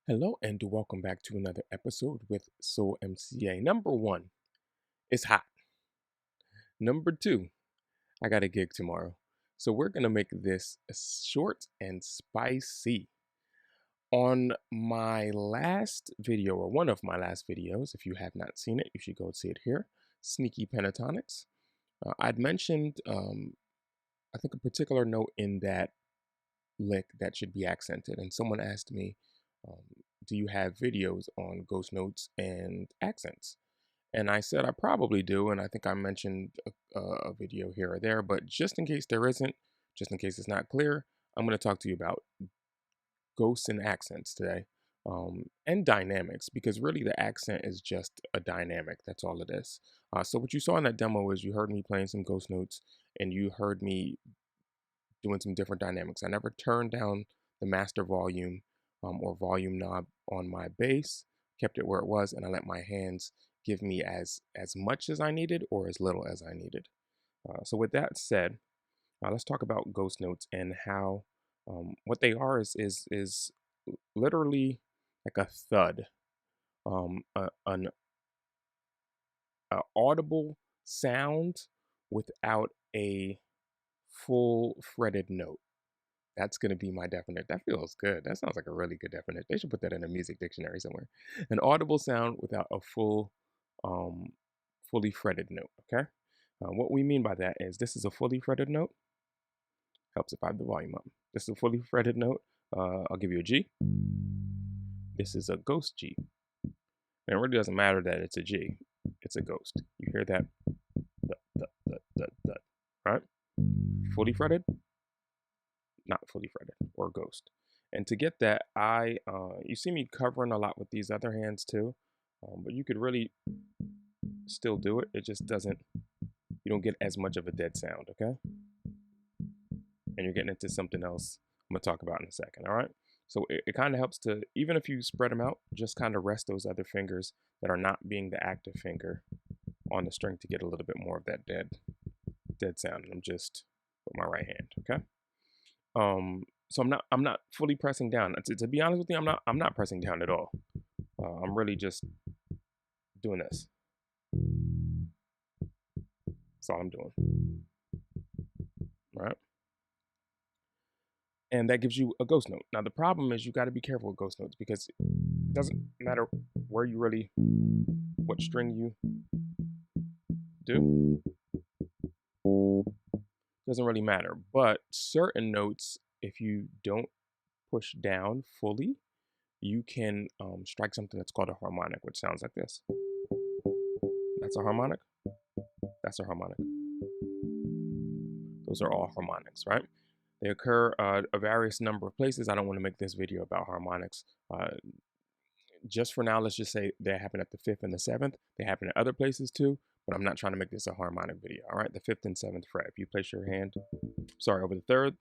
Hello and welcome back to another episode with Soul MCA. Number one, it's hot. Number two, I got a gig tomorrow. So we're going to make this short and spicy. On my last video, or one of my last videos, if you have not seen it, you should go see it here, Sneaky Pentatonics. I'd mentioned, I think, a particular note in that lick that should be accented. And someone asked me, um, do you have videos on ghost notes and accents? And I said I probably do, and I think I mentioned a video here or there, but just in case there isn't, just in case it's not clear, I'm going to talk to you about ghosts and accents today, and dynamics, because really the accent is just a dynamic. That's all it is. So what you saw in that demo is you heard me playing some ghost notes, and you heard me doing some different dynamics. I never turned down the master volume or volume knob on my bass, kept it where it was, and I let my hands give me as much as I needed or as little as I needed. So with that said, let's talk about ghost notes and how what they are is literally like a thud, an a audible sound without a full fretted note. That's going to be my definite. That feels good. That sounds like a really good definite. They should put that in a music dictionary somewhere. An audible sound without a um, fully fretted note. Okay. What we mean by that is this is a fully fretted note. Helps if I have the volume up. This is a fully fretted note. I'll give you a G. This is a ghost G. And it really doesn't matter that it's a G. It's a ghost. You hear that? Right? Fully fretted, not fully fretted, or ghost. And to get that, you see me covering a lot with these other hands too, but you could really still do it. It just doesn't, you don't get as much of a dead sound, okay? And you're getting into something else I'm gonna talk about in a second, all right? So it kind of helps to, even if you spread them out, just kind of rest those other fingers that are not being the active finger on the string to get a little bit more of that dead sound. And I'm just with my right hand, okay? So I'm not fully pressing down. To be honest with you, I'm not pressing down at all. I'm really just doing this. That's all I'm doing. All right. And that gives you a ghost note. Now the problem is you got to be careful with ghost notes because it doesn't matter where you really, what string you do. Doesn't really matter. But certain notes, if you don't push down fully, you can strike something that's called a harmonic, which sounds like this. That's a harmonic. That's a harmonic. Those are all harmonics, right? They occur a various number of places. I don't want to make this video about harmonics. Just for now, let's just say they happen at the 5th and the 7th. They happen at other places too, but I'm not trying to make this a harmonic video, all right? The 5th and 7th fret. If you place your hand, over the 3rd,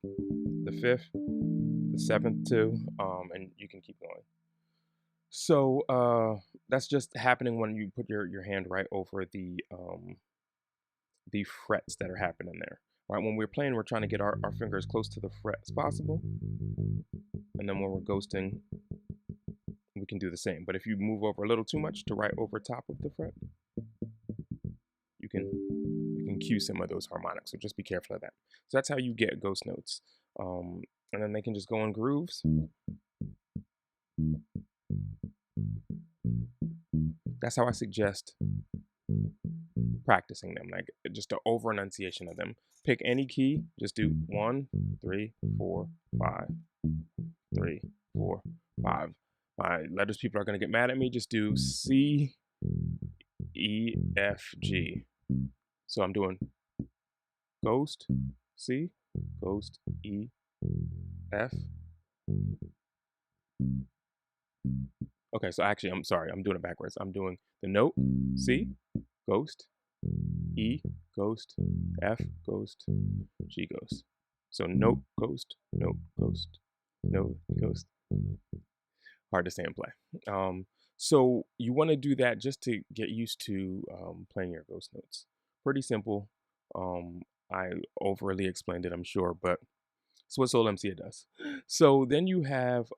the 5th, the 7th too, and you can keep going. So that's just happening when you put your hand right over the frets that are happening there. Right, when we're playing, we're trying to get our finger as close to the fret as possible. And then when we're ghosting, we can do the same. But if you move over a little too much to right over top of the fret, you can cue some of those harmonics. So just be careful of that. So that's how you get ghost notes. And then they can just go in grooves. That's how I suggest practicing them, like just the over enunciation of them. Pick any key, just do 1, 3, 4, 5, 3, 4, 5. My letters people are going to get mad at me. Just do C, E, F, G. So I'm doing ghost, C, ghost, E, F. Okay, so actually, I'm sorry, I'm doing it backwards. I'm doing the note, C, ghost, E, ghost, F, ghost, G, ghost. So note, ghost, note, ghost, note, ghost. Hard to say and play. So you want to do that just to get used to playing your ghost notes. Pretty simple. I overly explained it, I'm sure, but it's what Soul MCA does. So then you have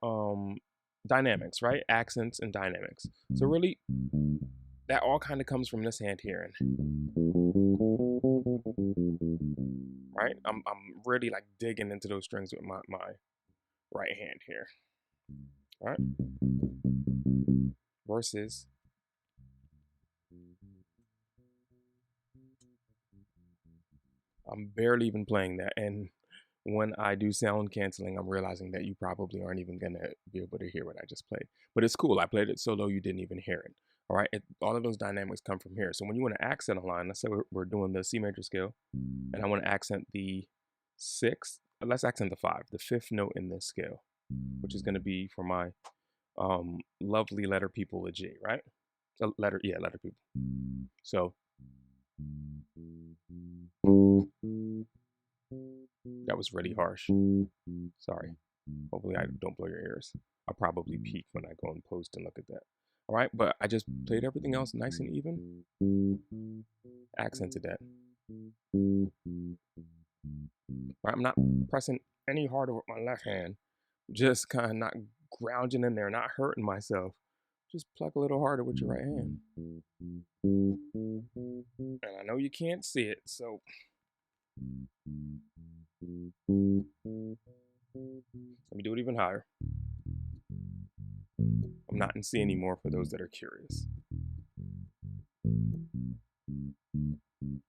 dynamics, right? Accents and dynamics. So really, that all kind of comes from this hand here. Right? I'm really like digging into those strings with my right hand here. All right? Versus I'm barely even playing that. And when I do sound canceling, I'm realizing that you probably aren't even going to be able to hear what I just played. But it's cool. I played it so low you didn't even hear it. All right. All of those dynamics come from here. So when you want to accent a line, let's say we're doing the C major scale, and I want to accent the 6th. Let's accent the 5, the 5th note in this scale, which is going to be for my lovely letter people, a G, right? Letter people. So that was really harsh. Sorry. Hopefully I don't blow your ears. I'll probably peak when I go and post and look at that. All right, but I just played everything else nice and even. Accented that. Right, I'm not pressing any harder with my left hand. Just kind of not grounding in there, not hurting myself. Just pluck a little harder with your right hand. And I know you can't see it, so let me do it even higher. I'm not in C anymore for those that are curious.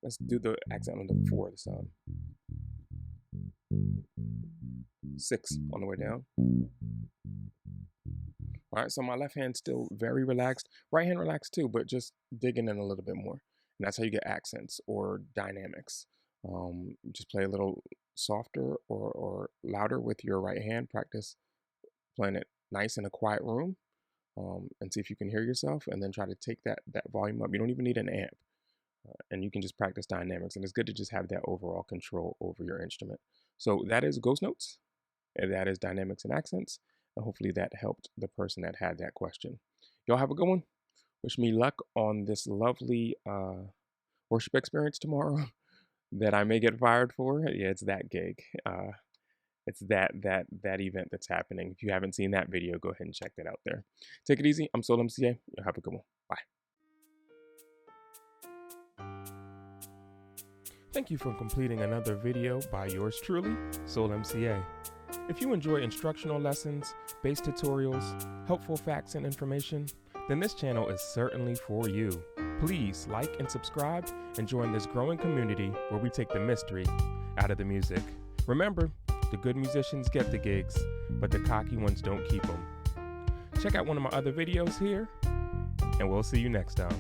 Let's do the accent on the 4 this time. 6 on the way down. All right, so my left hand's still very relaxed. Right hand relaxed too, but just digging in a little bit more. And that's how you get accents or dynamics. Just play a little softer or louder with your right hand. Practice playing it nice in a quiet room, and see if you can hear yourself, and then try to take that volume up. You don't even need an amp, and you can just practice dynamics. And it's good to just have that overall control over your instrument. So that is ghost notes, and that is dynamics and accents. And hopefully that helped the person that had that question. Y'all have a good one. Wish me luck on this lovely worship experience tomorrow that I may get fired for. Yeah, it's that gig. It's that event that's happening. If you haven't seen that video, go ahead and check that out there. Take it easy. I'm Soul MCA. Y'all have a good one. Bye. Thank you for completing another video by yours truly, Soul MCA. If you enjoy instructional lessons, bass tutorials, helpful facts and information, then this channel is certainly for you. Please like and subscribe and join this growing community where we take the mystery out of the music. Remember, the good musicians get the gigs, but the cocky ones don't keep them. Check out one of my other videos here, and we'll see you next time.